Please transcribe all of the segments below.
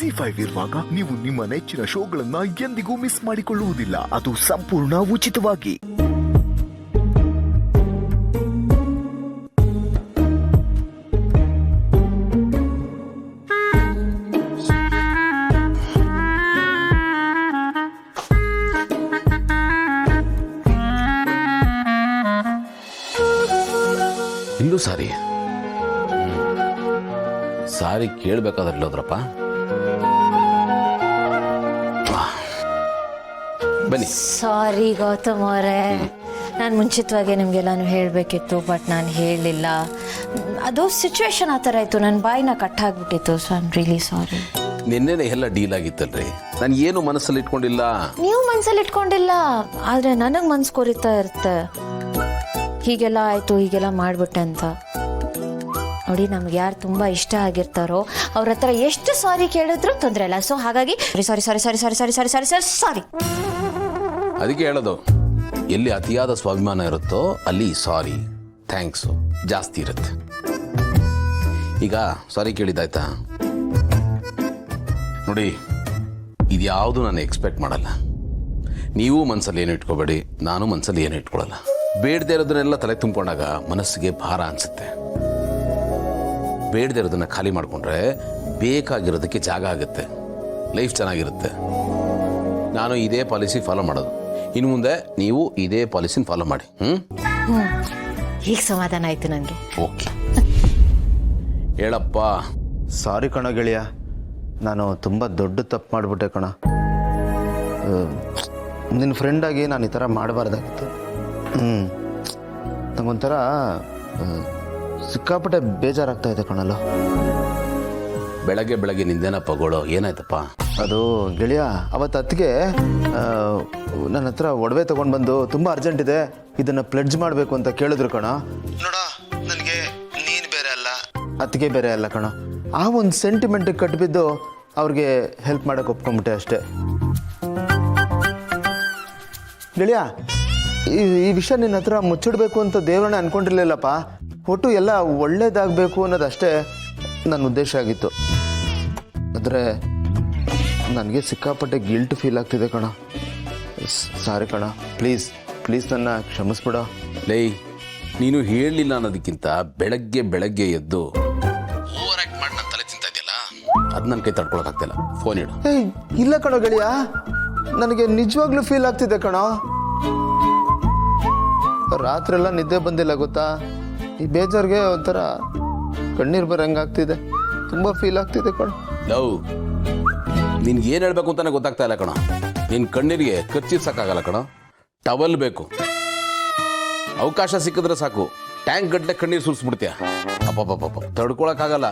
ZEE5 ಇರುವಾಗ ನೀವು ನಿಮ್ಮ ನೆಚ್ಚಿನ ಶೋಗಳನ್ನ ಎಂದಿಗೂ ಮಿಸ್ ಮಾಡಿಕೊಳ್ಳುವುದಿಲ್ಲ. ಅದು ಸಂಪೂರ್ಣ ಉಚಿತವಾಗಿ. ಇಲ್ಲೂ ಸಾರಿ ಕೇಳಬೇಕಾದ್ರೆ ಇಲ್ಲೋದ್ರಪ್ಪ. ಬನ್ನಿ. ಸಾರಿ ಗೌತಮ್ ಅವರೇ, ನಾನು ಮುಂಚಿತವಾಗಿ ನಿಮಗೆಲ್ಲಾನು ಹೇಳಬೇಕಿತ್ತು, ಬಟ್ ನಾನು ಹೇಳಲಿಲ್ಲ. ಅದು ಸಿಚುವೇಶನ್ ಆ ಥರ ಇತ್ತು, ನನ್ನ ಬಾಯಿನ ಕಟ್ಟಾಗ್ಬಿಟ್ಟಿತ್ತು. So I am really sorry. ನಿನ್ನೆನೆ ಎಲ್ಲ ಡೀಲ್ ಆಗಿತ್ತಲ್ರಿ, ನಾನು ಏನು ಮನಸ್ಸಲ್ಲಿ ಇಟ್ಕೊಂಡಿಲ್ಲ. ನೀವು ಮನಸ್ಸಲ್ಲಿ ಇಟ್ಕೊಂಡಿಲ್ಲ, ಆದರೆ ನನಗೆ ಮನ್ಸು ಕೊರಿತಾ ಇರುತ್ತೆ, ಹೀಗೆಲ್ಲ ಆಯಿತು, ಹೀಗೆಲ್ಲ ಮಾಡಿಬಿಟ್ಟೆ ಅಂತ. ನೋಡಿ, ನಮ್ಗೆ ಯಾರು ತುಂಬ ಇಷ್ಟ ಆಗಿರ್ತಾರೋ ಅವ್ರ ಹತ್ರ ಎಷ್ಟು ಸಾರಿ ಕೇಳಿದ್ರು ತೊಂದರೆ ಇಲ್ಲ. ಸೊ ಹಾಗಾಗಿ ಸಾರಿ ಸಾರಿ ಸಾರಿ ಸಾರಿ ಸಾರಿ ಸಾರಿ ಸಾರಿ ಸಾರಿ ಸಾರಿ. ಅದಕ್ಕೆ ಹೇಳೋದು, ಎಲ್ಲಿ ಅತಿಯಾದ ಸ್ವಾಭಿಮಾನ ಇರುತ್ತೋ ಅಲ್ಲಿ ಸಾರಿ ಥ್ಯಾಂಕ್ಸು ಜಾಸ್ತಿ ಇರುತ್ತೆ. ಈಗ ಸಾರಿ ಕೇಳಿದ್ದಾಯ್ತಾ? ನೋಡಿ, ಇದ್ಯಾವುದು ನಾನು ಎಕ್ಸ್ಪೆಕ್ಟ್ ಮಾಡಲ್ಲ. ನೀವು ಮನಸ್ಸಲ್ಲಿ ಏನು ಇಟ್ಕೋಬೇಡಿ, ನಾನು ಮನಸ್ಸಲ್ಲಿ ಏನು ಇಟ್ಕೊಳ್ಳಲ್ಲ. ಬೇಡದೇ ಇರೋದನ್ನೆಲ್ಲ ತಲೆ ತುಂಬಿಕೊಂಡಾಗ ಮನಸ್ಸಿಗೆ ಭಾರ ಅನಿಸುತ್ತೆ. ಬೇಡದೇ ಇರೋದನ್ನ ಖಾಲಿ ಮಾಡಿಕೊಂಡ್ರೆ ಬೇಕಾಗಿರೋದಕ್ಕೆ ಜಾಗ ಆಗುತ್ತೆ, ಲೈಫ್ ಚೆನ್ನಾಗಿರುತ್ತೆ. ನಾನು ಇದೇ ಪಾಲಿಸಿ ಫಾಲೋ ಮಾಡೋದು. ಇನ್ನು ಮುಂದೆ ನೀವು ಇದೇ ಪಾಲಿಸಿನ ಫಾಲೋ ಮಾಡಿ. ಈಗ ಸಮಾಧಾನ ಆಯ್ತು ನನಗೆ. ಓಕೆ, ಹೇಳಪ್ಪ. ಸಾರಿ ಕಣ ಗೆಳೆಯ, ನಾನು ತುಂಬ ದೊಡ್ಡ ತಪ್ಪು ಮಾಡಿಬಿಟ್ಟೆ ಕಣ. ನಿನ್ನ ಫ್ರೆಂಡಾಗಿ ನಾನು ಈ ಥರ ಮಾಡಬಾರ್ದಾಗಿತ್ತು. ನಂಗೊಂಥರ ಸಿಕ್ಕಾಪಟ್ಟೆ ಬೇಜಾರಾಗ್ತಾ ಇದೆ ಕಣಲ್ಲ. ಬೆಳಗ್ಗೆ ಬೆಳಗ್ಗೆ ನಿಂದೇನಪ್ಪ ಗೋಳು, ಏನಾಯ್ತಪ್ಪ? ಅದು ಗೆಳೆಯ, ಅವತ್ತು ಅತ್ತಿಗೆ ನನ್ನ ಹತ್ರ ಒಡವೆ ತೊಗೊಂಡು ಬಂದು ತುಂಬ ಅರ್ಜೆಂಟ್ ಇದೆ, ಇದನ್ನು ಪ್ಲೆಡ್ಜ್ ಮಾಡಬೇಕು ಅಂತ ಕೇಳಿದ್ರು ಕಣ. ನೋಡ, ನನಗೆ ನೀನು ಬೇರೆ ಅಲ್ಲ, ಅತ್ತಿಗೆ ಬೇರೆ ಅಲ್ಲ ಕಣ. ಆ ಒಂದು ಸೆಂಟಿಮೆಂಟಿಗೆ ಕಟ್ಟಿಬಿದ್ದು ಅವ್ರಿಗೆ ಹೆಲ್ಪ್ ಮಾಡೋಕೆ ಒಪ್ಕೊಂಬಿಟ್ಟೆ ಅಷ್ಟೇ. ಗೆಳೆಯ, ಈ ವಿಷಯ ನಿನ್ನ ಹತ್ರ ಮುಚ್ಚಿಡ್ಬೇಕು ಅಂತ ದೇವರನ್ನ ಅನ್ಕೊಂಡಿರ್ಲಿಲ್ಲಪ್ಪ. ಒಟ್ಟು ಎಲ್ಲ ಒಳ್ಳೇದಾಗಬೇಕು ಅನ್ನೋದಷ್ಟೇ ನನ್ನ ಉದ್ದೇಶ ಆಗಿತ್ತು. ಆದರೆ ನನಗೆ ಸಿಕ್ಕಾಪಟ್ಟೆ ಗಿಲ್ಟ್ ಫೀಲ್ ಆಗ್ತಿದೆ ಕಣ. ಸಾರಿ ಕಣ, ಪ್ಲೀಸ್ ಪ್ಲೀಸ್ ನನ್ನ ಕ್ಷಮಿಸ್ಬಿಡ. ಲೈ, ನೀನು ಹೇಳಲಿಲ್ಲ ಅನ್ನೋದಕ್ಕಿಂತ ಬೆಳಗ್ಗೆ ಬೆಳಗ್ಗೆ ಎದ್ದು ಓವರ್ ಆಕ್ಟ್ ಮಾಡಿ ನನ್ನ ತಲೆ ತಿಂತಾ ಇದೆಯಲ್ಲ, ಅದು ನನ್ನ ಕೈ ತಡ್ಕೊಳಕ್ಕಾಗ್ತಿಲ್ಲ. ಫೋನ್ ಇಡು. ಇಲ್ಲ ಕಣೋ ಗೆಳೆಯ, ನನಗೆ ನಿಜವಾಗ್ಲೂ ಫೀಲ್ ಆಗ್ತಿದೆ ಕಣೋ. ರಾತ್ರಿ ಎಲ್ಲ ನಿದ್ದೆ ಬಂದಿಲ್ಲ ಗೊತ್ತಾ. ಈ ಬೇಜಾರ್ಗೆ ಒಂಥರ ಕಣ್ಣೀರು ಬರಂಗಾಗ್ತಿದೆ, ತುಂಬ ಫೀಲ್ ಆಗ್ತಿದೆ ಕಣ. ಲವ್, ನಿನ್ಗೆ ಏನು ಹೇಳ್ಬೇಕು ಅಂತಾನೆ ಗೊತ್ತಾಗ್ತಾ ಇಲ್ಲ ಕಣ. ನಿನ್ನ ಕಣ್ಣೀರಿಗೆ ಕಚ್ಚಿಸಕ್ಕಾಗಲ್ಲ ಕಣ, ಟವಲ್ ಬೇಕು. ಅವಕಾಶ ಸಿಕ್ಕಿದ್ರೆ ಸಾಕು, ಟ್ಯಾಂಕ್ ಗಟ್ಟಲೆ ಕಣ್ಣೀರು ಸುರಿಸ್ಬಿಡ್ತೀಯ. ಅಪ್ಪಪ್ಪ, ತಡ್ಕೊಳಕ್ಕಾಗಲ್ಲ.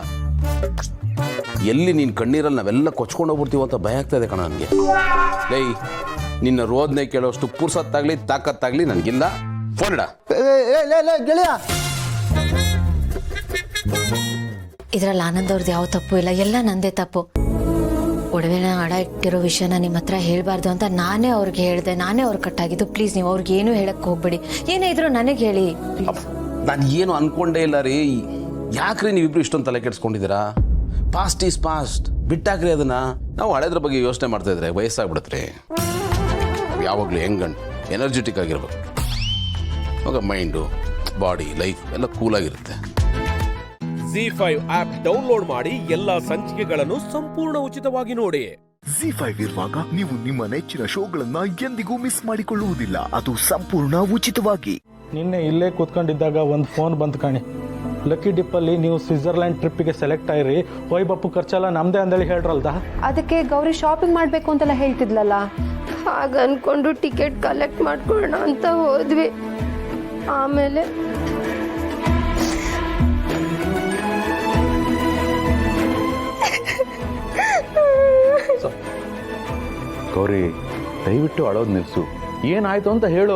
ಎಲ್ಲಿ ನಿನ್ನ ಕಣ್ಣೀರಲ್ಲಿ ನಾವೆಲ್ಲ ಕೊಚ್ಕೊಂಡು ಹೋಗ್ಬಿಡ್ತೀವಿ ಅಂತ ಭಯ ಆಗ್ತಾ ಇದೆ ಕಣ ನನಗೆ. ಲೈ, ನಿನ್ನ ರೋದನೆ ಕೇಳೋಷ್ಟು ಪುರ್ಸತ್ತಾಗ್ಲಿ ತಾಕತ್ತಾಗ್ಲಿ ನನಗಿಲ್ಲ. ಫೋನ್ ಇಡ. ಗೆಳೆಯ, ಇದರಲ್ಲಿ ಆನಂದ್ ಅವ್ರದ್ದು ಯಾವ ತಪ್ಪು ಇಲ್ಲ, ಎಲ್ಲ ನಂದೇ ತಪ್ಪು. ಒಡವೆನ ಅಡ ಇಟ್ಟಿರೋ ವಿಷಯನ ನಿಮ್ಮ ಹತ್ರ ಹೇಳಬಾರ್ದು ಅಂತ ನಾನೇ ಅವ್ರಿಗೆ ಹೇಳಿದೆ, ನಾನೇ ಅವ್ರಿಗೆ ಕಟ್ಟಾಗಿದ್ದು. ಪ್ಲೀಸ್ ನೀವು ಅವ್ರಿಗೆ ಏನೂ ಹೇಳಕ್ಕೆ ಹೋಗ್ಬೇಡಿ, ಏನೇ ಇದ್ರು ನನಗೆ ಹೇಳಿ. ನಾನು ಏನು ಅನ್ಕೊಂಡೇ ಇಲ್ಲ ರೀ. ಯಾಕ್ರಿ ನೀವಿಬ್ರು ಇಷ್ಟೊಂದು ತಲೆ ಕೆಡ್ಸ್ಕೊಂಡಿದ್ದೀರಾ? ಪಾಸ್ಟ್ ಈಸ್ ಪಾಸ್ಟ್, ಬಿಟ್ಟಾಕ್ರಿ ಅದನ್ನ. ನಾವು ಹಳೆದ್ರ ಬಗ್ಗೆ ಯೋಚನೆ ಮಾಡ್ತಾ ಇದ್ರೆ ವಯಸ್ಸಾಗ್ಬಿಡತ್ರಿ. ಯಾವಾಗಲೂ ಹೆಂಗಂಡು ಎನರ್ಜೆಟಿಕ್ ಆಗಿರ್ಬೇಕು. ಆಗ ಮೈಂಡು, ಬಾಡಿ, ಲೈಫ್ ಎಲ್ಲ ಕೂಲಾಗಿರುತ್ತೆ. ZEE5 ಆಪ್ ಡೌನ್ಲೋಡ್ ಮಾಡಿ ಎಲ್ಲಾ ಸಂಚಿಕೆಗಳನ್ನು ಸಂಪೂರ್ಣ ಉಚಿತವಾಗಿ ನೋಡಿ. ZEE5 ಇರುವಾಗ ನೀವು ನಿಮ್ಮ ನೆಚ್ಚಿನ ಶೋಗಳನ್ನ ಎಂದಿಗೂ ಮಿಸ್ ಮಾಡಿಕೊಳ್ಳುವುದಿಲ್ಲ. ಅದು ಸಂಪೂರ್ಣ ಉಚಿತವಾಗಿ. ನಿನ್ನೆ ಇಲ್ಲೇ ಕೂತ್ಕೊಂಡಿದ್ದಾಗ ಒಂದು ಫೋನ್ ಬಂತು ಕಾಣಿ. ಲಕ್ಕಿ ಡಿಪ್ಪಲ್ಲಿ ನೀವು ಸ್ವಿಟ್ಜರ್ಲ್ಯಾಂಡ್ ಟ್ರಿಪ್ಪಿಗೆ ಸೆಲೆಕ್ಟ್ ಆಯಿರಿ, ಬಪ್ಪು ಖರ್ಚೆಲ್ಲ ನಮ್ಮದೇ ಅಂದೇಳಿ ಹೇಳ್ರಲ್ದ. ಅದಕ್ಕೆ ಗೌರಿ ಶಾಪಿಂಗ್ ಮಾಡಬೇಕು ಅಂತೆಲ್ಲ ಹೇಳ್ತಿದ್ಲಲ್ಲ. ಹಾಗ ಅನ್ಕೊಂಡು ಟಿಕೆಟ್ ಕಲೆಕ್ಟ್ ಮಾಡ್ಕೊಳ್ಳೋಣ ಅಂತ ಹೋದ್ವಿ. ಆಮೇಲೆ ಗೌರಿ, ದಯವಿಟ್ಟು ಅಳೋದು ನಿಲ್ಸು. ಏನಾಯ್ತು ಅಂತ ಹೇಳು.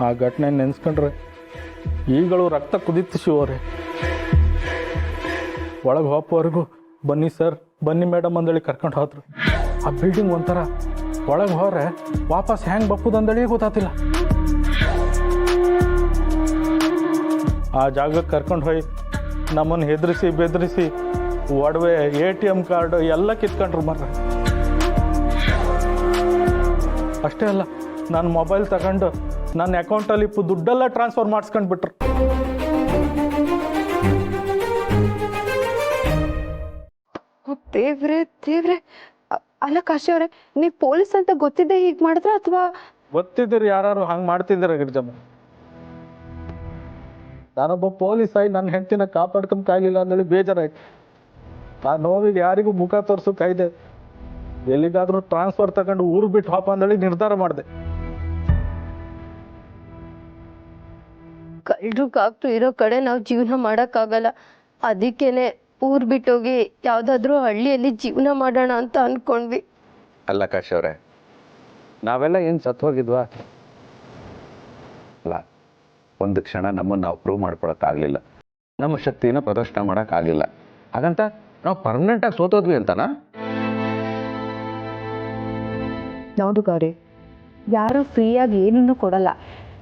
ಆ ಘಟನೆ ನೆನೆಸ್ಕೊಂಡ್ರೆ ಈಗಳು ರಕ್ತ ಕುದಿತು ಶಿವರೇ. ಒಳಗೆ ಹೋಗೋವರೆಗೂ ಬನ್ನಿ ಸರ್, ಬನ್ನಿ ಮೇಡಮ್ ಅಂದೇಳಿ ಕರ್ಕೊಂಡು ಹೋದ್ರು. ಆ ಬಿಲ್ಡಿಂಗ್ ಒಂಥರ, ಒಳಗೆ ಹೋದ್ರೆ ವಾಪಸ್ ಹೆಂಗೆ ಬಪ್ಪುದಂದೇಳಿ ಗೊತ್ತಾತಿಲ್ಲ. ಆ ಜಾಗಕ್ಕೆ ಕರ್ಕೊಂಡು ಹೋಗಿ ನಮ್ಮನ್ನು ಹೆದರಿಸಿ ಬೆದರಿಸಿ ಒಡವೆ ATM ಕಾರ್ಡು ಎಲ್ಲ ಕಿತ್ಕೊಂಡ್ರು ಮರ್ರೆ. ಅಷ್ಟೇ ಅಲ್ಲ, ನನ್ನ ಮೊಬೈಲ್ ತಗೊಂಡು ನನ್ನ ಅಕೌಂಟಲ್ಲಿ ದುಡ್ಡೆಲ್ಲ ಟ್ರಾನ್ಸ್ಫರ್ ಮಾಡಿಸ್ಕೊಂಡ್ಬಿಟ್ರು. ದೇವ್ರೆ ದೇವ್ರೆ. ಅಲ್ಲ ಕಾಶಿ ಅವ್ರೆ, ನೀವು ಪೊಲೀಸ್ ಅಂತ ಗೊತ್ತಿದ್ದೆ ಹೀಗೆ ಮಾಡಿದ್ರ ಅಥವಾ ಗೊತ್ತಿದ್ದೀರಿ ಯಾರು ಹಂಗೆ ಮಾಡ್ತಿದ್ದೀರ ಗಿರಿಜಮ್ಮ? ನಾನೊಬ್ಬ ಪೊಲೀಸ್ ಆಗಿ ನನ್ನ ಹೆಂಡತಿನ ಕಾಪಾಡ್ಕೊಂಬಕ್ಕಾಗಿಲ್ಲ ಅಂದೇಳಿ ಬೇಜಾರಾಯ್ತು. ಆ ನೋವಿಗೆ ಯಾರಿಗೂ ಮುಖ ತೋರ್ಸೋಕಾಯ್ದೆ, ಎಲ್ಲಿಗಾದ್ರೂ ಟ್ರಾನ್ಸ್ಫರ್ ತಗೊಂಡು ಊರು ಬಿಟ್ಟು ಹೋಪ ಅಂದೇಳಿ ನಿರ್ಧಾರ ಮಾಡಿದೆ. ಕಳ್ರುಗಾಗ್ತು ಇರೋ ಕಡೆ ನಾವು ಜೀವನ ಮಾಡೋಕ್ಕಾಗಲ್ಲ. ಅದಕ್ಕೇನೆ ಊರು ಬಿಟ್ಟೋಗಿ ಯಾವುದಾದ್ರೂ ಹಳ್ಳಿಯಲ್ಲಿ ಜೀವನ ಮಾಡೋಣ ಅಂತ ಅಂದ್ಕೊಂಡ್ವಿ. ಅಲ್ಲ ಕಾಶ್ ಅವರೇ, ನಾವೆಲ್ಲ ಏನು ಸತ್ತು ಹೋಗಿದ್ವಾ? ಅಲ್ಲ, ಒಂದು ಕ್ಷಣ ನಮ್ಮನ್ನು ನಾವು ಪ್ರೂವ್ ಮಾಡ್ಕೊಳಕ್ಕಾಗಲಿಲ್ಲ, ನಮ್ಮ ಶಕ್ತಿನ ಪ್ರದರ್ಶನ ಮಾಡೋಕ್ಕಾಗಲಿಲ್ಲ. ಹಾಗಂತ ನಾವು ಪರ್ಮನೆಂಟಾಗಿ ಸೋತೋದ್ವಿ ಅಂತನಾ? ನೋಡು ಗೌರಿ, ಯಾರು ಫ್ರೀಯಾಗಿ ಏನನ್ನೂ ಕೊಡಲ್ಲ.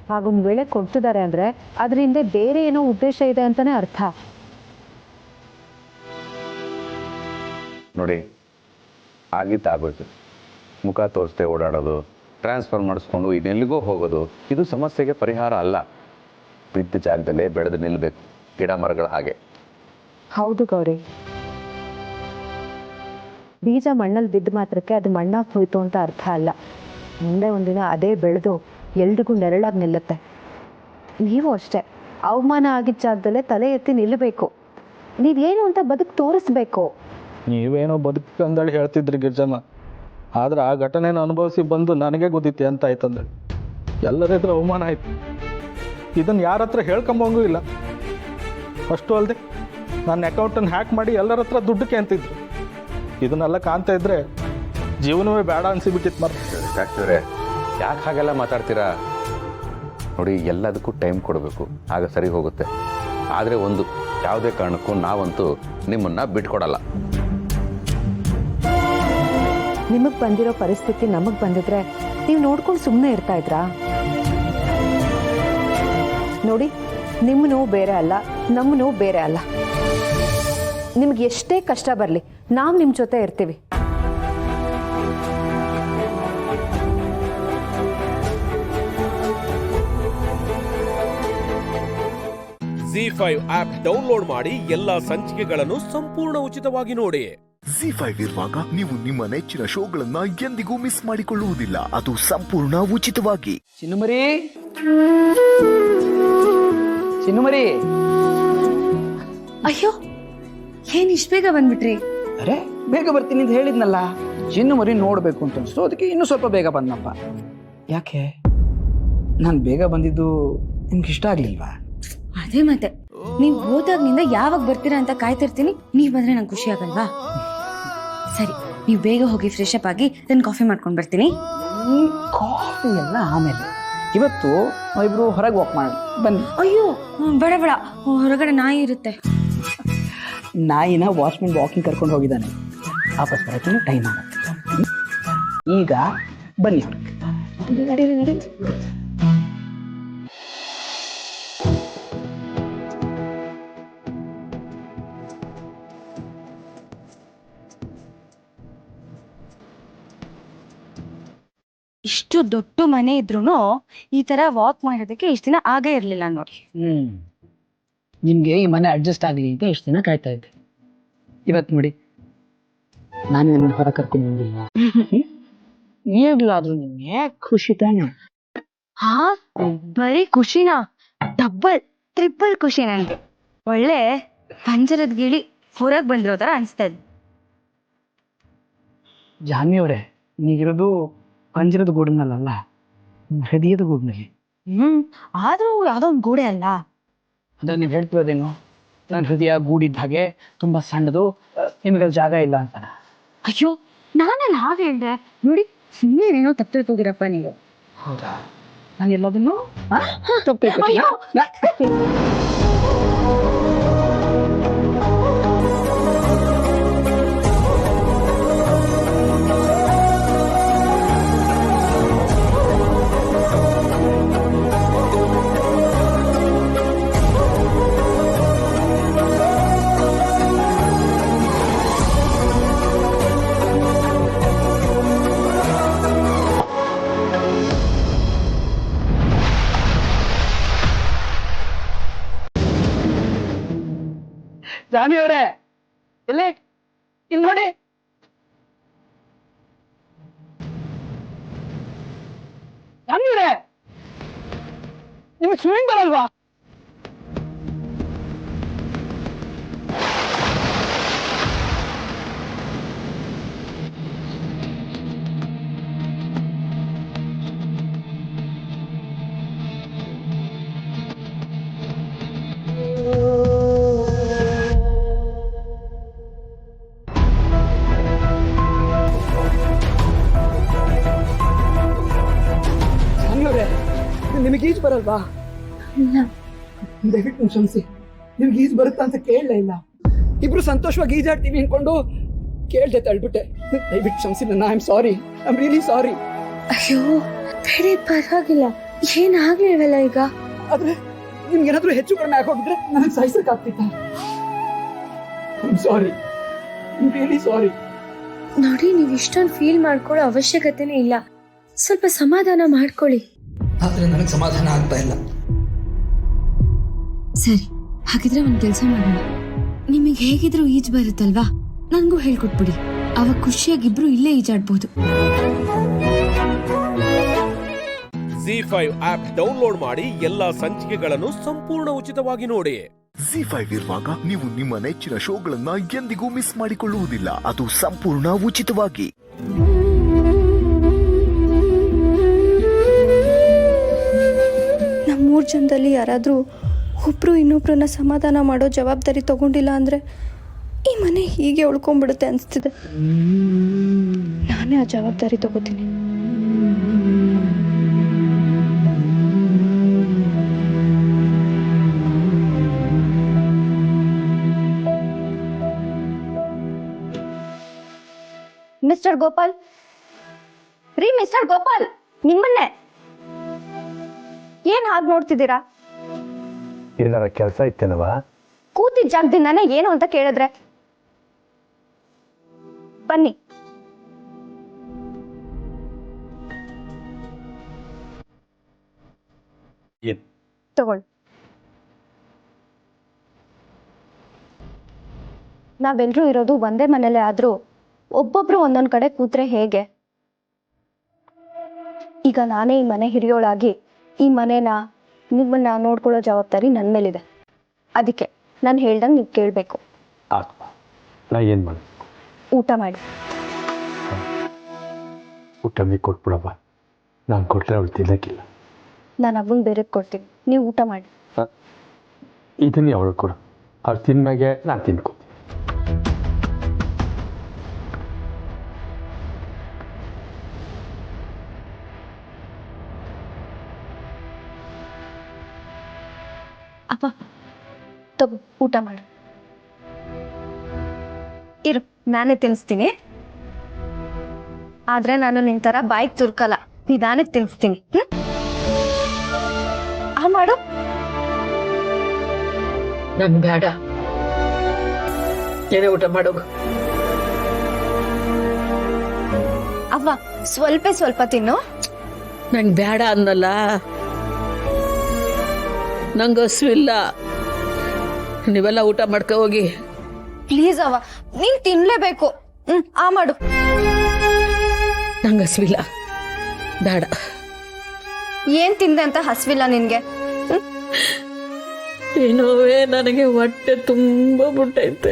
ಹಾಗೊಂದು ವೇಳೆ ಕೊಡ್ತಿದ್ದಾರೆ ಅಂದರೆ ಅದರಿಂದ ಬೇರೆ ಏನೋ ಉದ್ದೇಶ ಇದೆ ಅಂತಲೇ ಅರ್ಥ. ನೋಡಿ, ಆಗಿದ್ದಾಗೋಯ್ತು. ಮುಖ ತೋರಿಸ್ದೆ ಓಡಾಡೋದು, ಟ್ರಾನ್ಸ್ಫರ್ ಮಾಡಿಸ್ಕೊಂಡು ಇನ್ನೆಲ್ಲಿಗೋ ಹೋಗೋದು, ಇದು ಸಮಸ್ಯೆಗೆ ಪರಿಹಾರ ಅಲ್ಲ. ಬಿದ್ದ ಜಾಗದಲ್ಲೇ ಬೆಳೆದು ನಿಲ್ಲಬೇಕು, ಗಿಡ ಮರಗಳ ಹಾಗೆ. ಹೌದು ಗೌರಿ, ಬೀಜ ಮಣ್ಣಲ್ಲಿ ಬಿದ್ದ ಮಾತ್ರಕ್ಕೆ ಅದು ಮಣ್ಣಾಗಿ ಹೋಯ್ತು ಅಂತ ಅರ್ಥ ಅಲ್ಲ. ಮುಂದೆ ಒಂದಿನ ಅದೇ ಬೆಳೆದು ಎಲ್ರಿಗೂ ನೆರಳಾಗಿ ನಿಲ್ಲುತ್ತೆ. ನೀವು ಅಷ್ಟೇ, ಅವಮಾನ ಆಗಿದ್ದ ಜಾಗದಲ್ಲೇ ತಲೆ ಎತ್ತಿ ನಿಲ್ಲಬೇಕು. ನೀವೇನು ಅಂತ ಬದುಕು ತೋರಿಸ್ಬೇಕು. ನೀವೇನೋ ಬದುಕಂದೇಳಿ ಹೇಳ್ತಿದ್ರಿ ಗಿರಿಜಮ್ಮ, ಆದ್ರೆ ಆ ಘಟನೆನ ಅನುಭವಿಸಿ ಬಂದು ನನಗೆ ಗೊತ್ತಿತ್ತೆ ಅಂತ ಆಯ್ತಂದೇಳಿ ಎಲ್ಲರಿದ್ರೆ ಅವಮಾನ ಆಯ್ತು. ಇದನ್ನು ಯಾರ ಹತ್ರ ಹೇಳ್ಕೊಂಬಂಗೂ ಇಲ್ಲ. ಅಷ್ಟು ಅಲ್ಲದೆ ನನ್ನ ಅಕೌಂಟನ್ನು ಹ್ಯಾಕ್ ಮಾಡಿ ಎಲ್ಲರ ಹತ್ರ ದುಡ್ಡಕ್ಕೆ ಅಂತಿದ್ರು. ಇದನ್ನೆಲ್ಲ ಕಾಣ್ತಾ ಇದ್ರೆ ಜೀವನವೇ ಬೇಡ ಅನ್ಸಿಬಿಟ್ಟಿತ್ತು ಮರ. ಡಾಕ್ಟ್ರೇ, ಯಾಕೆ ಹಾಗೆಲ್ಲ ಮಾತಾಡ್ತೀರಾ? ನೋಡಿ, ಎಲ್ಲದಕ್ಕೂ ಟೈಮ್ ಕೊಡಬೇಕು, ಆಗ ಸರಿ ಹೋಗುತ್ತೆ. ಆದರೆ ಒಂದು, ಯಾವುದೇ ಕಾರಣಕ್ಕೂ ನಾವಂತೂ ನಿಮ್ಮನ್ನು ಬಿಟ್ಕೊಡಲ್ಲ. ನಿಮಗೆ ಬಂದಿರೋ ಪರಿಸ್ಥಿತಿ ನಮಗೆ ಬಂದಿದ್ರೆ ನೀವು ನೋಡ್ಕೊಂಡು ಸುಮ್ಮನೆ ಇರ್ತಾ ಇದ್ರಾ? ನೋಡಿ, ನಿಮ್ಮ ನೋವು ಬೇರೆ ಅಲ್ಲ, ನಮ್ಮ ನೋವು ಬೇರೆ ಅಲ್ಲ. ನಿಮ್ಗೆ ಎಷ್ಟೇ ಕಷ್ಟ ಬರಲಿ, ನಾವು ನಿಮ್ಮ ಜೊತೆ ಇರ್ತೀವಿ. ZEE5 ಆಪ್ ಡೌನ್ಲೋಡ್ ಮಾಡಿ ಎಲ್ಲಾ ಸಂಚಿಕೆಗಳನ್ನು ಸಂಪೂರ್ಣ ಉಚಿತವಾಗಿ ನೋಡಿ. ZEE5 ಇರುವಾಗ ನೀವು ನಿಮ್ಮ ನೆಚ್ಚಿನ ಶೋಗಳನ್ನ ಎಂದಿಗೂ ಮಿಸ್ ಮಾಡಿಕೊಳ್ಳುವುದಿಲ್ಲ, ಅದು ಸಂಪೂರ್ಣ ಉಚಿತವಾಗಿ. ಚಿನ್ನುಮರಿ, ಚಿನ್ನುಮರಿ. ಅಯ್ಯೋ, ಏನ್ ಇಷ್ಟ ಬೇಗ ಬಂದ್ಬಿಟ್ರಿ? ಅರೆ, ಬೇಗ ಬರ್ತೀನಿ ಅಂತ ಹೇಳಿದ್ನಲ್ಲ. ಚಿನ್ನುಮರಿ ನೋಡ್ಬೇಕು ಅಂತ ಅನ್ಸ್ತು, ಅದಕ್ಕೆ ಇನ್ನೂ ಸ್ವಲ್ಪ ಬೇಗ ಬಂದಪ್ಪ. ಯಾಕೆ ನಾನು ಬೇಗ ಬಂದಿದ್ದು ನಿಮ್ಗೆ ಇಷ್ಟ ಆಗ್ಲಿಲ್ವಾ? ಅದೇ ಮತ್ತೆ, ನೀವ್ ಹೋದಾಗ್ನಿಂದ ಯಾವಾಗ ಬರ್ತೀರಾ ಅಂತ ಕಾಯ್ತಿರ್ತೀನಿ. ನೀವ್ ಬಂದ್ರೆ ನಂಗೆ ಖುಷಿ ಆಗಲ್ವಾ? ಸರಿ, ನೀವು ಬೇಗ ಹೋಗಿ ಫ್ರೆಶ್ ಅಪ್ ಆಗಿ ನಾನು ಕಾಫಿ ಮಾಡ್ಕೊಂಡು ಬರ್ತೀನಿ. ಕಾಫಿ ಎಲ್ಲ ಆಮೇಲೆ, ಇವತ್ತು ನಾವಿಬ್ರು ಹೊರಗೆ ವಾಕ್ ಮಾಡಿ ಬನ್ನಿ. ಅಯ್ಯೋ ಬೇಡ ಬೇಡ, ಹೊರಗಡೆ ನಾಯಿ ಇರುತ್ತೆ. ನಾಯಿನ ವಾಚ್ಮೆನ್ ವಾಕಿಂಗ್ ಕರ್ಕೊಂಡು ಹೋಗಿದ್ದಾನೆ, ವಾಪಸ್ ಬರೋಕ್ಕೆ ಟೈಮ್ ಆಗುತ್ತೆ. ಈಗ ಬನ್ನಿ, ನಡೀರಿ ನಡೀರಿ. ಇಷ್ಟು ದೊಡ್ಡ ಮನೆ ಇದ್ರೂ ಈ ತರ ವಾಕ್ ಮಾಡೋದಕ್ಕೆ ಇಷ್ಟ ದಿನ ಆಗೇ ಇರ್ಲಿಲ್ಲ ನೋಡಿ. ನಿಮ್ಗೆ ಈ ಮನೆ ಅಡ್ಜಸ್ಟ್ ಆಗಲಿ ಅಂತ ಎಷ್ಟು ದಿನ ಕಾಯ್ತಾ ಇದ್ದೆ. ಇವತ್ತು ನೋಡಿ, ನಾನು ನಿಮ್ಮನ್ನ ಹೊರ ಕರ್ಕೊಂಡು ಬಂದಿಲ್ಲ. ಈಗಲಾದ್ರೂ ನಿಮ್ಗೆ ಖುಷಿ ತಾನೆ? ಹಾ, ಬರೀ ಖುಷಿನಾ? ಡಬಲ್ ಟ್ರಿಪಲ್ ಖುಷಿ ನನಗೆ. ಒಳ್ಳೆ ಪಂಜರದ ಗಿಳಿ ಹೊರಗೆ ಬಂದಿರೋ ತರ ಅನಿಸ್ತಾ ಇದೆ. ಜಾನ್ವಿ ಅವರೇ, ನೀಗಿರೋದು ಪಂಜರದ ಗೂಡಿನಲ್ಲ, ಹೃದಯದ ಗೂಡಿನಲ್ಲಿ. ಆದ್ರೂ ಯಾವ್ದೋ ಒಂದು ಗೋಡೆ ಅಲ್ಲ. ಅಂದ್ರೆ ನೀವು ಹೇಳ್ತಿರೋದೇನು, ನನ್ನ ಹೃದಯ ಗೂಡಿದ್ದ ಹಾಗೆ ತುಂಬಾ ಸಣ್ಣದು, ನಿಮಗೆ ಜಾಗ ಇಲ್ಲ ಅಂತ? ಅಯ್ಯೋ, ನಾನಲ್ಲ ಹಾಗೆ ಹೇಳ್ದೆ ನೋಡಿ. ಸುಮ್ಮನೆ ತಪ್ಪು ತಿಳ್ಕೋದಿರಪ್ಪ ನೀವು. ಹೌದಾ? ನಾನು ಎಲ್ಲದನ್ನು ತಪ್ಪು ಸ್ವಾಮಿ ಅವರೇ ಎಲ್ಲಿ ಇಲ್ಲಿ ನೋಡಿ. ಸ್ವಾಮಿ ಅವರೇ ನಿಮಗೆ ಸ್ವಿಮ್ಮಿಂಗ್ ಬರಲ್ವಾ? ನಿಮಗೆ ಈಜು ಬರಲ್ವಾ? ದಯವಿಟ್ಟು ಕ್ಷಮಿಸಿ, ನಿಮ್ಗೆ ಈಜು ಬರುತ್ತಾ ಅಂತ ಕೇಳಲೇ ಇಲ್ಲ. ಇಬ್ರು ಸಂತೋಷವಾಗಿ ಈಜಾಡ್ತೀವಿ ಅನ್ಕೊಂಡು ಕೇಳ್ದೆ ತಳ್ಬಿಟ್ಟೆ. ದಯವಿಟ್ಟು ಕ್ಷಮಿಸಿ ನನ್ನ. I am sorry, I am really ಸಾರಿ. ಅಯ್ಯೋ ಬೇರೆ ಪರವಾಗಿಲ್ಲ, ಏನಾಗ್ಲಿಲ್ವಲ್ಲ ಈಗ. ಆದ್ರೆ ನಿಮ್ಗೆ ಏನಾದ್ರೂ ಹೆಚ್ಚು ಕಡಿಮೆ ಆಗೋಗಿದ್ರೆ ನನಗೆ ಸಹಿಸಕ್ಕಾಗ್ತಿತ್ತ. I am sorry, I am really sorry. ನೋಡಿ, ನೀವು ಇಷ್ಟೊಂದು ಫೀಲ್ ಮಾಡ್ಕೊಳ್ಳೋ ಅವಶ್ಯಕತೆನೇ ಇಲ್ಲ. ಸ್ವಲ್ಪ ಸಮಾಧಾನ ಮಾಡ್ಕೊಳ್ಳಿ. ಆದ್ರೆ ನನಗೆ ಸಮಾಧಾನ ಆಗ್ತಾ ಇಲ್ಲ. ಸರಿ, ಹಾಗಿದ್ರೆ ಒಂದು ಕೆಲಸ ಮಾಡೋಣ. ನಿಮಗೆ ಹೇಗಿದ್ರು ಈಜು ಬರುತ್ತಲ್ವಾ, ನನಗೂ ಹೇಳ್ಕೊಟ್ಬಿಡಿ. ಅವಾಗ ಖುಷಿಯಾಗಿಬ್ರು ಇಲ್ಲೇ ಈಜಾಡ್ಬೋದು. Z5 ಆಪ್ ಡೌನ್ಲೋಡ್ ಮಾಡಿ ಎಲ್ಲಾ ಸಂಚಿಕೆಗಳನ್ನು ಸಂಪೂರ್ಣ ಉಚಿತವಾಗಿ ನೋಡಿ. Z5 ಇರುವಾಗ ನೀವು ನಿಮ್ಮ ನೆಚ್ಚಿನ ಶೋಗಳನ್ನ ಎಂದಿಗೂ ಮಿಸ್ ಮಾಡಿಕೊಳ್ಳುವುದಿಲ್ಲ. ಅದು ಸಂಪೂರ್ಣ ಉಚಿತವಾಗಿ. ನಮ್ಮ 3 ಜನದಲ್ಲಿ ಯಾರಾದರೂ ಒಬ್ರು ಇನ್ನೊಬ್ರನ್ನ ಸಮಾಧಾನ ಮಾಡೋ ಜವಾಬ್ದಾರಿ ತಗೊಂಡಿಲ್ಲ ಅಂದರೆ ಈ ಮನೆ ಹೀಗೆ ಉಳ್ಕೊಂಡ್ಬಿಡುತ್ತೆ ಅನಿಸ್ತಿದೆ. ನಾನೇ ಆ ಜವಾಬ್ದಾರಿ ತಗೋತೀನಿ. ಮಿಸ್ಟರ್ ಗೋಪಾಲ್ ರೀ, ಮಿಸ್ಟರ್ ಗೋಪಾಲ್, ನಿಮ್ಮನ್ನೇ. ಏನ್ ಹಾಗೆ ನೋಡ್ತಿದ್ದೀರಾ? ಏನಾರ ಕೆಲಸ ಇತ್ತೇನವ? ಕೂತಿದ್ದ ಜಾಗದಿಂದಾನೆ ಏನು ಅಂತ ಕೇಳಿದ್ರೆ ಬನ್ನಿ. ತಗೊಳ್ಳಿ. ನಾವೆಲ್ಲರೂ ಇರೋದು ಒಂದೇ ಮನೇಲೆ ಆದ್ರೂ ಒಬ್ಬೊಬ್ರು ಒಂದೊಂದ್ ಕಡೆ ಕೂತ್ರೆ ಹೇಗೆ? ಈಗ ನಾನೇ ಈ ಮನೆ ಹಿರಿಯೋಳಾಗಿ ಈ ಮನೇನ ನಿಮ್ಮನ್ನ ನೋಡ್ಕೊಳ್ಳೋ ಜವಾಬ್ದಾರಿ ನನ್ನ ಮೇಲಿದೆ. ಅದಕ್ಕೆ ನಾನು ಹೇಳ್ದಂಗೆ ನೀವು ಕೇಳಬೇಕು. ನಾ ಏನು ಮಾಡಿ? ಊಟ ಮಾಡಿ. ಊಟ ಮೀ ಕೊಟ್ಬಿಡಪ್ಪ. ನಾನು ಕೊಟ್ಟರೆ ಅವಳು ತಿನ್ನಕ್ಕಿಲ್ಲ. ನಾನು ಅವನ್ ಬೇರೆ ಕೊಡ್ತೀನಿ, ನೀವು ಊಟ ಮಾಡಿ. ಇದನ್ನೇ ಅವಳು ಕೊಡು. ಅವ್ರು ತಿನ್ನಾಗೆ ನಾನು ತಿನ್ಕೊ. ಅಪ್ಪ ತಗೋ, ಊಟ ಮಾಡು. ಇರು, ನಾನೇ ತಿನ್ನಿಸ್ತೀನಿ. ಆದ್ರೆ ನಾನು ನಿನ್ ತರ ಬಾಯಿಗೆ ತುರ್ಕಲ್ಲ, ನಿಧಾನಕ್ಕೆ ತಿನ್ನಿಸ್ತೀನಿ. ಮಾಡು. ನನ್ ಬೇಡ, ಏನೇ ಊಟ ಮಾಡೋಗು. ಅವ್ವ ಸ್ವಲ್ಪ ತಿನ್ನು. ನಂಗೆ ಬೇಡ ಅನ್ನಲ್ಲ, ನಂಗೆ ಹಸುವಿಲ್ಲ. ನೀವೆಲ್ಲ ಊಟ ಮಾಡ್ಕೊ ಹೋಗಿ. ಪ್ಲೀಸ್ ಅವ್ವ, ನೀನ್ ತಿನ್ಲೇಬೇಕು. ಮಾಡು. ನಂಗೆ ಹಸುವಿಲ್ಲ, ಬೇಡ. ಏನ್ ತಿಂದೆ ಅಂತ ಹಸ್ವಿಲ್ಲ ನಿನ್ಗೆ? ಏನೋವೇ ನನಗೆ ಹೊಟ್ಟೆ ತುಂಬ ಬಿಟ್ಟೈತೆ.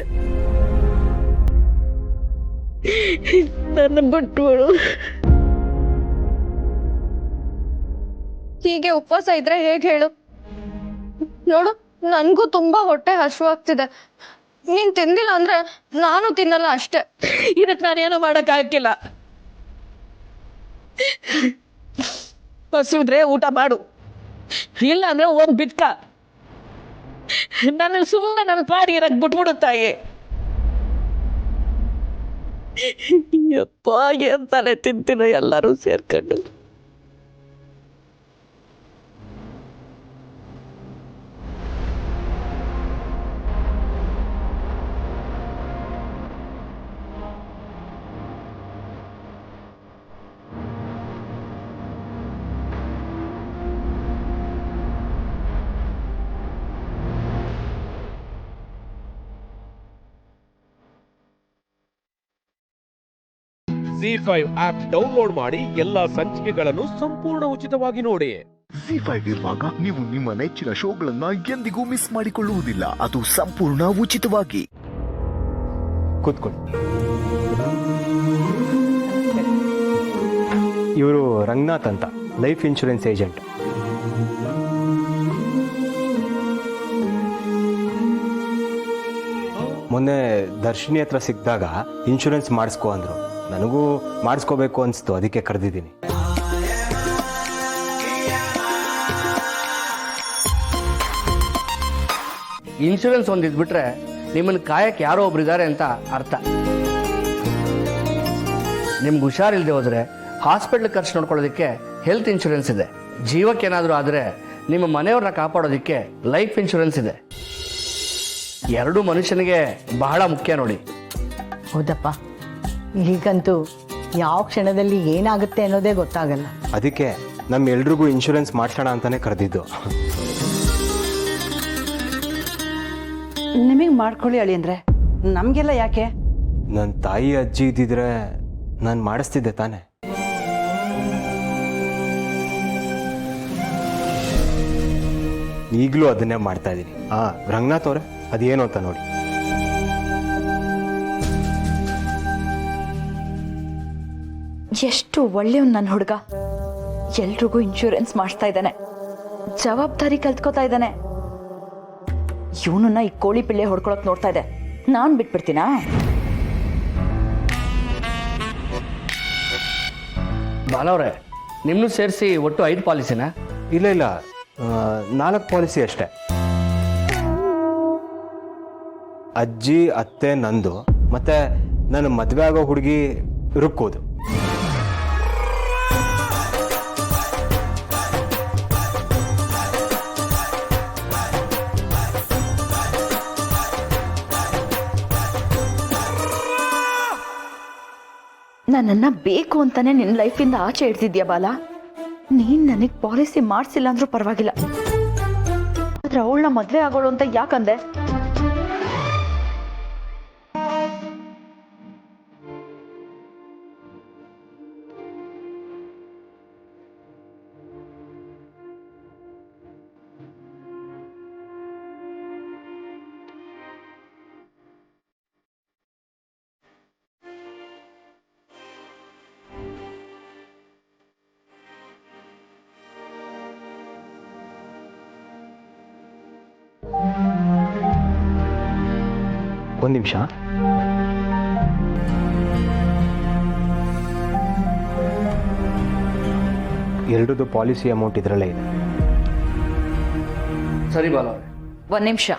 ನನ್ನ ಬಿಟ್ಬಿಡು. ಹೀಗೆ ಉಪವಾಸ ಇದ್ರೆ ಹೇಗೆ ಹೇಳು? ನೋಡು, ನನ್ಗೂ ತುಂಬಾ ಹೊಟ್ಟೆ ಹಸಿವಾಗ್ತಿದೆ. ನೀನ್ ತಿಂದಿಲ್ಲ ಅಂದ್ರೆ ನಾನು ತಿನ್ನಲ್ಲ ಅಷ್ಟೇ. ಇದಕ್ಕೆ ನಾನೇನು ಮಾಡಕ್ ಆಗಿಲ್ಲ. ಹಸಿದ್ರೆ ಊಟ ಮಾಡು, ಇಲ್ಲ ಅಂದ್ರೆ ಹೋಗ್ ಬಿಟ್ಕ. ನನ್ನ ಸುಮ್ಮನೆ ನನ್ನ ಪಾಡಿ ಇರಕ್ ಬಿಟ್ಬಿಡು ತಾಯಿ. ಯಪ್ಪ, ಏನ್ ತಲೆ ತಿಂತೀರ ಎಲ್ಲರೂ ಸೇರ್ಕೊಂಡು. ZEE5 ಆಪ್ ಡೌನ್ಲೋಡ್ ಮಾಡಿ ಎಲ್ಲಾ ಸಂಚಿಕೆಗಳನ್ನು ಸಂಪೂರ್ಣ ಉಚಿತವಾಗಿ ನೋಡಿ. ZEE5 ಇರುವಾಗ ನೀವು ನಿಮ್ಮ ನೆಚ್ಚಿನ ಶೋಗಳನ್ನ ಎಂದಿಗೂ ಮಿಸ್ ಮಾಡಿಕೊಳ್ಳುವುದಿಲ್ಲ. ಅದು ಸಂಪೂರ್ಣ ಉಚಿತವಾಗಿ. ಕೂತ್ಕೊಳ್ಳಿ. ಇವರು ರಂಗನಾಥ್ ಅಂತ, ಲೈಫ್ ಇನ್ಶೂರೆನ್ಸ್ ಏಜೆಂಟ್. ಮೊನ್ನೆ ದರ್ಶಿನಿ ಹತ್ರ ಸಿಕ್ಕಿದಾಗ ಇನ್ಶೂರೆನ್ಸ್ ಮಾಡಿಸ್ಕೊ ಅಂದರು. ನನಗೂ ಮಾಡಿಸ್ಕೋಬೇಕು ಅನಿಸ್ತು, ಅದಕ್ಕೆ ಕರೆದಿದ್ದೀನಿ. ಇನ್ಶೂರೆನ್ಸ್ ಒಂದು ಇದ್ಬಿಟ್ರೆ ನಿಮ್ಮನ್ನು ಕಾಯಕ್ಕೆ ಯಾರೋ ಒಬ್ರು ಇದ್ದಾರೆ ಅಂತ ಅರ್ಥ. ನಿಮ್ಗೆ ಹುಷಾರಿಲ್ಲದೆ ಹೋದರೆ ಹಾಸ್ಪಿಟ್ಲ್ ಖರ್ಚು ನೋಡ್ಕೊಳ್ಳೋದಕ್ಕೆ ಹೆಲ್ತ್ ಇನ್ಶೂರೆನ್ಸ್ ಇದೆ. ಜೀವಕ್ಕೇನಾದರೂ ಆದರೆ ನಿಮ್ಮ ಮನೆಯವ್ರನ್ನ ಕಾಪಾಡೋದಕ್ಕೆ ಲೈಫ್ ಇನ್ಶೂರೆನ್ಸ್ ಇದೆ. ಎರಡೂ ಮನುಷ್ಯನಿಗೆ ಬಹಳ ಮುಖ್ಯ ನೋಡಿ. ಹೌದಪ್ಪ, ಈಗಂತೂ ಯಾವ ಕ್ಷಣದಲ್ಲಿ ಏನಾಗುತ್ತೆ ಅನ್ನೋದೇ ಗೊತ್ತಾಗಲ್ಲ. ಅದಕ್ಕೆ ನಮ್ಮ ಎಲ್ರಿಗೂ ಇನ್ಶೂರೆನ್ಸ್ ಮಾಡಿಸೋಣ ಅಂತಲೇ ಕರೆದಿದ್ದು. ನಿಮಗೆ ಮಾಡ್ಕೊಳ್ಳಿ ಅಳಿ ಅಂದರೆ ನಮಗೆಲ್ಲ ಯಾಕೆ? ನನ್ನ ತಾಯಿ ಅಜ್ಜಿ ಇದ್ದಿದ್ರೆ ನಾನು ಮಾಡಿಸ್ತಿದ್ದೆ ತಾನೆ. ಈಗಲೂ ಅದನ್ನೇ ಮಾಡ್ತಾ ಇದ್ದೀನಿ. ರಂಗನಾಥ್ ಅವರೇ, ಅದೇನು ಅಂತ ನೋಡಿ. ಎಷ್ಟು ಒಳ್ಳೆಯವನು ನನ್ನ ಹುಡುಗ. ಎಲ್ರಿಗೂ ಇನ್ಶೂರೆನ್ಸ್ ಮಾಡಿಸ್ತಾ ಇದ್ದಾನೆ, ಜವಾಬ್ದಾರಿ ಕಲ್ತ್ಕೋತಾ ಇದ್ದಾನೆ. ಇವನನ್ನ ಈ ಕೋಳಿ ಪಿಳ್ಳೆ ಹೊಡ್ಕೊಳಕ್ ನೋಡ್ತಾ ಇದೆ, ನಾನು ಬಿಟ್ಬಿಡ್ತೀನಾ? ಬಾಲವ್ರೆ, ನಿಮ್ಮನ್ನು ಸೇರಿಸಿ ಒಟ್ಟು 5 ಪಾಲಿಸಿನಾ? ಇಲ್ಲ 4 ಪಾಲಿಸಿ ಅಷ್ಟೇ. ಅಜ್ಜಿ, ಅತ್ತೆ, ನಂದು, ಮತ್ತೆ ನನ್ನ ಮದುವೆ ಆಗೋ ಹುಡುಗಿ ರುಕ್ಕೋದು. ನನ್ನನ್ನ ಬೇಕು ಅಂತಾನೆ ನಿನ್ನ ಲೈಫಿಂದ ಆಚೆ ಇಡ್ತಿದ್ಯಾ ಬಾಲ. ನೀನ್ ನನಗೆ ಪಾಲಿಸಿ ಮಾಡಿಸಿಲ್ಲ ಅಂದ್ರೂ ಪರವಾಗಿಲ್ಲ, ಆದ್ರೆ ಅವಳನ್ನ ಮದ್ವೆ ಆಗೋಳು ಅಂತ ಯಾಕಂದೆ? ಒಂದು ನಿಮಿಷ. ಎರಡದು ಪಾಲಿಸಿ ಅಮೌಂಟ್ ಇದರಲ್ಲೇ ಇದೆ. ಸರಿ ಬಾಲವ್ರೆ, ಒಂದ್ ನಿಮಿಷ.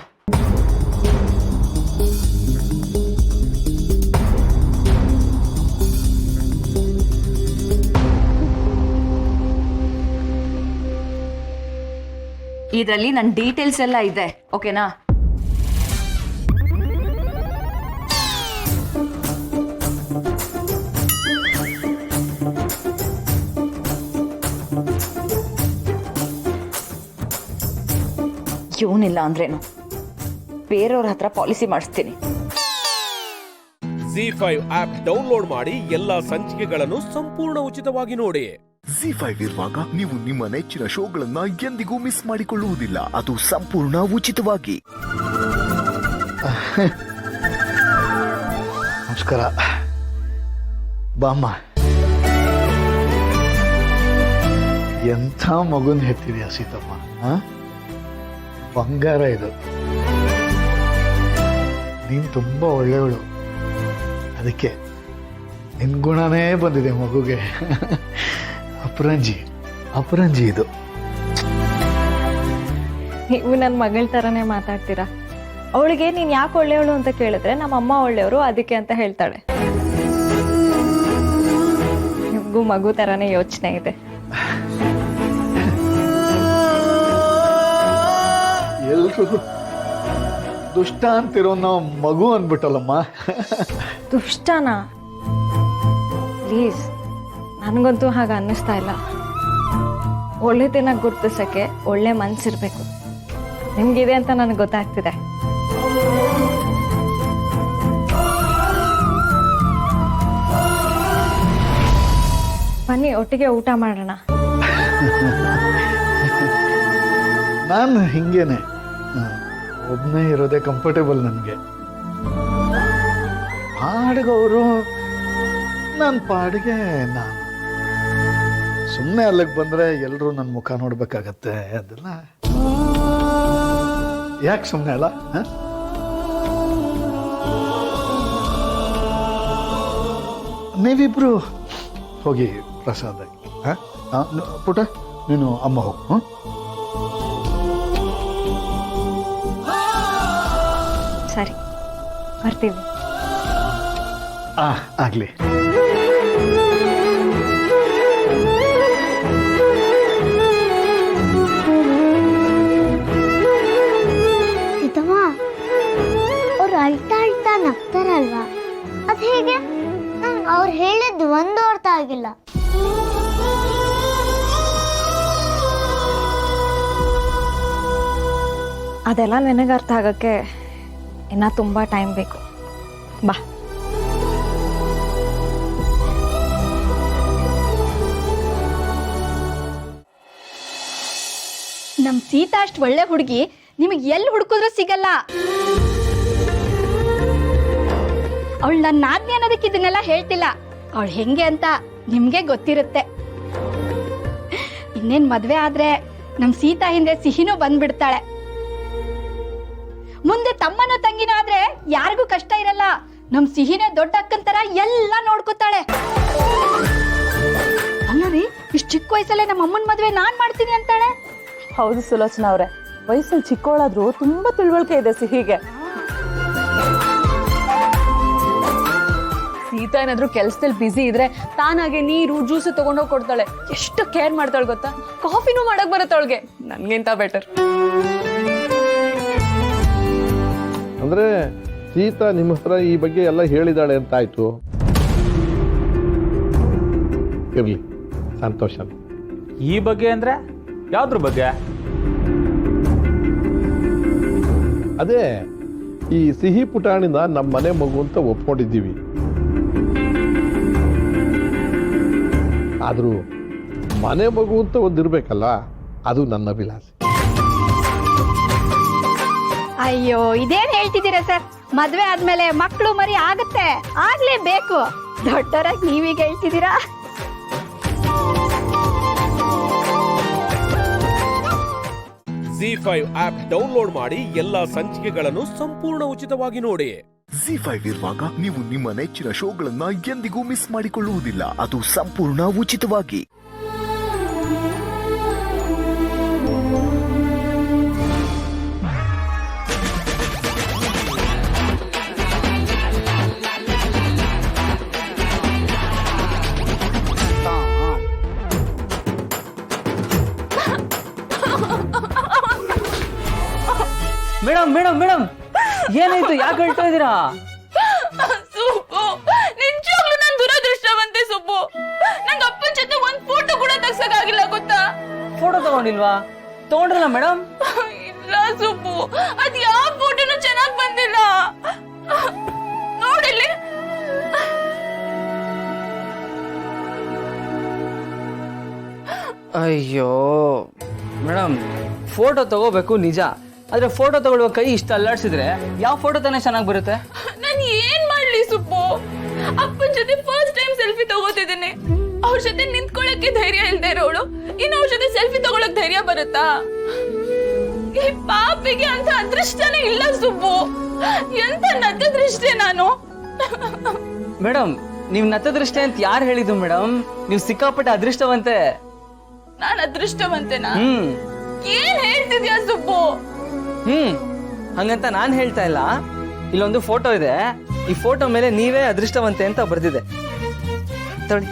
ಇದರಲ್ಲಿ ನನ್ನ ಡೀಟೇಲ್ಸ್ ಎಲ್ಲ ಇದೆ, ಓಕೆನಾ? ಇವನಿಲ್ಲ ಅಂದ್ರೇನು, ಬೇರೆಯವ್ರ ಹತ್ರ ಪಾಲಿಸಿ ಮಾಡಿಸ್ತೀನಿ. ZEE5 ಆಪ್ ಡೌನ್ಲೋಡ್ ಮಾಡಿ ಎಲ್ಲಾ ಸಂಚಿಕೆಗಳನ್ನು ಸಂಪೂರ್ಣ ಉಚಿತವಾಗಿ ನೋಡಿ. ZEE5 ಇರುವಾಗ ನೀವು ನಿಮ್ಮ ನೆಚ್ಚಿನ ಶೋಗಳನ್ನ ಎಂದಿಗೂ ಮಿಸ್ ಮಾಡಿಕೊಳ್ಳುವುದಿಲ್ಲ. ಅದು ಸಂಪೂರ್ಣ ಉಚಿತವಾಗಿ. ನಮಸ್ಕಾರ. ಬಾಮ್ಮ, ಎಂಥ ಮಗುನ್ ಹೆತ್ತಿದ್ಯಾ ಸೀತಮ್ಮ. ಬಂಗಾರ ಇದು. ನೀನು ತುಂಬ ಒಳ್ಳೆಯವಳು, ಅದಕ್ಕೆ ನಿನ್ ಗುಣನೇ ಬಂದಿದೆ ಮಗುಗೆ. ಅಪರಂಜಿ ಇದು. ನೀವು ನನ್ನ ಮಗಳ ಥರನೇ ಮಾತಾಡ್ತೀರಾ. ಅವಳಿಗೆ ನೀನು ಯಾಕೆ ಒಳ್ಳೆಯವಳು ಅಂತ ಕೇಳಿದ್ರೆ ನಮ್ಮ ಅಮ್ಮ ಒಳ್ಳೆಯವರು ಅದಕ್ಕೆ ಅಂತ ಹೇಳ್ತಾಳೆ. ನಿಮಗೂ ಮಗು ಥರನೇ ಯೋಚನೆ ಇದೆ. ಎಲ್ರು ದುಷ್ಟ ಅಂತಿರೋ ನಾವು ಮಗು ಅಂದ್ಬಿಟ್ಟಲ್ಲಮ್ಮ. ದುಷ್ಟನಾ? ಪ್ಲೀಸ್, ನನಗಂತೂ ಹಾಗೆ ಅನ್ನಿಸ್ತಾ ಇಲ್ಲ. ಒಳ್ಳೆದನ್ನ ಗುರ್ತಿಸೋಕ್ಕೆ ಒಳ್ಳೆ ಮನಸ್ಸಿರ್ಬೇಕು. ನಿಮ್ಗಿದೆ ಅಂತ ನನಗೆ ಗೊತ್ತಾಗ್ತಿದೆ. ಬನ್ನಿ ಒಟ್ಟಿಗೆ ಊಟ ಮಾಡೋಣ. ನಾನು ಹಿಂಗೇನೆ, ಒಬ್ಬನೇ ಇರೋದೇ ಕಂಫರ್ಟೇಬಲ್ ನನಗೆ. ಪಾಡಿಗವರು, ನನ್ನ ಪಾಡಿಗೆ ನಾನು. ಸುಮ್ಮನೆ ಅಲ್ಲಿಗೆ ಬಂದರೆ ಎಲ್ಲರೂ ನನ್ನ ಮುಖ ನೋಡ್ಬೇಕಾಗತ್ತೆ. ಅದೆಲ್ಲ ಯಾಕೆ ಸುಮ್ಮನೆ ಅಲ್ಲ? ನೀವಿಬ್ರು ಹೋಗಿ ಪ್ರಸಾದ. ಪುಟ, ನೀನು ಅಮ್ಮ ಹೋಗು. ಸರಿ, ಬರ್ತೀವಿ. ಆಗಲಿ. ಅವ್ರು ಅಳ್ತಾ ಅಳ್ತಾ ನಗ್ತಾರಲ್ವಾ, ಅದು ಹೇಗೆ? ನಂಗೆ ಅವ್ರು ಹೇಳಿದ್ದು ಒಂದು ಅರ್ಥ ಆಗಿಲ್ಲ. ಅದೆಲ್ಲ ನನಗೆ ಅರ್ಥ ಆಗೋಕ್ಕೆ ಇನ್ನೂ ತುಂಬ ಟೈಮ್ ಬೇಕು. ಬಾ. ನಮ್ ಸೀತಾ ಅಷ್ಟು ಒಳ್ಳೆ ಹುಡುಗಿ ನಿಮಗೆ ಎಲ್ಲಿ ಹುಡುಕಿದ್ರು ಸಿಗಲ್ಲ. ಅವಳು ನನ್ನ ನಾದ್ನಿ ಅನ್ನೋದಕ್ಕೆ ಇದನ್ನೆಲ್ಲ ಹೇಳ್ತಿಲ್ಲ. ಅವಳು ಹೆಂಗೆ ಅಂತ ನಿಮ್ಗೆ ಗೊತ್ತಿರುತ್ತೆ. ಇನ್ನೇನ್ ಮದ್ವೆ ಆದ್ರೆ ನಮ್ ಸೀತಾ ಹಿಂದೆ ಸಿಹಿನೂ ಬಂದ್ಬಿಡ್ತಾಳೆ. ಮುಂದೆ ತಮ್ಮನೋ ತಂಗಿನೋ ಆದ್ರೆ ಯಾರಿಗೂ ಕಷ್ಟ ಇರಲ್ಲ. ನಮ್ ಸಿಹಿನೇ ದೊಡ್ಡ ಅಕ್ಕನ ತರ ಎಲ್ಲ ನೋಡ್ಕೊತಾಳೆ. ಅಲ್ಲ ರೀ, ಇಷ್ಟು ಚಿಕ್ಕ ವಯಸ್ಸಲ್ಲೇ ನಮ್ಮ ಅಮ್ಮನ ಮದ್ವೆ ನಾನ್ ಮಾಡ್ತೀನಿ ಅಂತಾಳೆ. ಹೌದು ಸುಲೋಚನಾ ಅವರೇ, ವಯಸ್ಸಲ್ಲಿ ಚಿಕ್ಕವಳಾದ್ರೂ ತುಂಬಾ ತಿಳುವಳಿಕೆ ಇದೆ ಸಿಹಿಗೆ. ಸೀತಾ ಏನಾದ್ರೂ ಕೆಲ್ಸದಲ್ಲಿ ಬ್ಯುಸಿ ಇದ್ರೆ ತಾನಾಗೆ ನೀರು ಜ್ಯೂಸು ತಗೊಂಡೋಗಿ ಕೊಡ್ತಾಳೆ. ಎಷ್ಟು ಕೇರ್ ಮಾಡ್ತಾಳೆ ಗೊತ್ತಾ? ಕಾಫಿನೂ ಮಾಡಕ್ ಬರುತ್ತೆ ಅವಳಿಗೆ, ನನ್ಗಿಂತ ಬೆಟರ್. ಅಂದ್ರೆ ಸೀತಾ ನಿಮ್ಮ ಹತ್ರ ಈ ಬಗ್ಗೆ ಎಲ್ಲ ಹೇಳಿದಾಳೆ ಅಂತ ಆಯ್ತು. ಇರ್ಲಿ, ಸಂತೋಷ. ಈ ಬಗ್ಗೆ ಅಂದ್ರೆ ಯಾವ್ದ್ರ ಬಗ್ಗೆ? ಅದೇ ಈ ಸಿಹಿ ಪುಟಾಣಿನ ನಮ್ಮ ಮನೆ ಮಗು ಅಂತ ಒಪ್ಕೊಂಡಿದ್ದೀವಿ. ಆದ್ರೂ ಮನೆ ಮಗು ಅಂತ ಒಂದಿರ್ಬೇಕಲ್ಲ, ಅದು ನನ್ನ ಅಭಿಲಾಷೆ. ಅಯ್ಯೋ, ಇದೇನ್ ಹೇಳ್ತಿದ್ದೀರಾ ಸರ್? ಮದ್ವೆ ಆದ್ಮೇಲೆ ಮಕ್ಕಳು ಮರಿ ಆಗತ್ತೆ, ಆಗ್ಲೇಬೇಕು. ದೊಡ್ಡವರಾಗಿ ನೀವೀಗ ಹೇಳ್ತಿದ್ದೀರಾ? ZEE5 ಆಪ್ ಡೌನ್ಲೋಡ್ ಮಾಡಿ ಎಲ್ಲಾ ಸಂಚಿಕೆಗಳನ್ನು ಸಂಪೂರ್ಣ ಉಚಿತವಾಗಿ ನೋಡಿ. ZEE5 ಇರುವಾಗ ನೀವು ನಿಮ್ಮ ನೆಚ್ಚಿನ ಶೋಗಳನ್ನ ಎಂದಿಗೂ ಮಿಸ್ ಮಾಡಿಕೊಳ್ಳುವುದಿಲ್ಲ. ಅದು ಸಂಪೂರ್ಣ ಉಚಿತವಾಗಿ. ಮೇಡಮ್ ಮೇಡಮ್ ಮೇಡಮ್, ಏನಾಯ್ತು? ಯಾಕೆ ಹೇಳ್ತಾ ಇದ್ದೀರಾ? ಸುಬ್ಬು, ನಿಜವಾಗ್ಲೂ ನಾನು ದುರದೃಷ್ಟವಂತೆ ಸುಬ್ಬು. ನಂಗೆ ಅಪ್ಪನ ಜೊತೆ ಒಂದ್ ಫೋಟೋ ಕೂಡ ತೆಗ್ಸಕ್ಕಾಗಿಲ್ಲ ಗೊತ್ತಾ? ಫೋಟೋ ತಗೊಂಡಿಲ್ವಾ? ತಗೊಂಡ್ರಲ್ಲ ಮೇಡಮ್? ಇಲ್ಲ ಸುಬ್ಬು, ಅದ್ ಯಾವ ಫೋಟೋನು ಚೆನ್ನಾಗ್ ಬಂದಿಲ್ಲ. ನೋಡಿಲ್ಲಿ. ಅಯ್ಯೋ ಮೇಡಮ್, ಫೋಟೋ ತಗೋಬೇಕು ನಿಜ, ಆದ್ರೆ ಫೋಟೋ ತಗೊಳ್ಳುವ ಕೈ ಇಷ್ಟ ಅಲ್ಲಾಡ್ಸಿದ್ರೆ ಯಾವ ಫೋಟೋ ತಾನೇ ಚೆನ್ನಾಗಿ ಬರುತ್ತೆ? ನಾನು ಏನ್ ಮಾಡ್ಲಿ ಸುಬ್ಬು? ಅಪ್ಪನ ಜೊತೆ ಫಸ್ಟ್ ಟೈಮ್ ಸೆಲ್ಫಿ ತಗೋತಿದ್ದೀನಿ. ಅವ್ರ ಜೊತೆ ನಿಂತ್ಕೊಳ್ಳಕ್ಕೆ ಧೈರ್ಯ ಇಲ್ದೇ ಇರೋಳು ಇನ್ನು ಅವ್ರ ಜೊತೆ ಸೆಲ್ಫಿ ತಗೊಳಕ್ ಧೈರ್ಯ ಬರುತ್ತಾ? ಈ ಪಾಪಿಗೆ ಅಂತ ಅದೃಷ್ಟನೇ ಇಲ್ಲ ಸುಬ್ಬು. ಎಂತ ನತದೃಷ್ಟೇ ನಾನು. ಮೇಡಮ್, ನೀವ್ ನತದೃಷ್ಟೇ ಅಂತ ಯಾರು ಹೇಳಿದ್ದು ಮೇಡಮ್? ನೀವು ಸಿಕ್ಕಾಪಟ್ಟೆ ಅದೃಷ್ಟವಂತೆ. ನಾನ್ ಅದೃಷ್ಟವಂತೆನಾ? ಏನ್ ಹೇಳ್ತಿದ್ಯಾ ಸುಬ್ಬು? ಹಂಗಂತ ನಾನ್ ಹೇಳ್ತಾ ಇಲ್ಲ. ಇಲ್ಲೊಂದು ಫೋಟೋ ಇದೆ, ಈ ಫೋಟೋ ಮೇಲೆ ನೀವೇ ಅದೃಷ್ಟವಂತೆ ಅಂತ ಬರ್ದಿದೆ. ತೊಳಿ.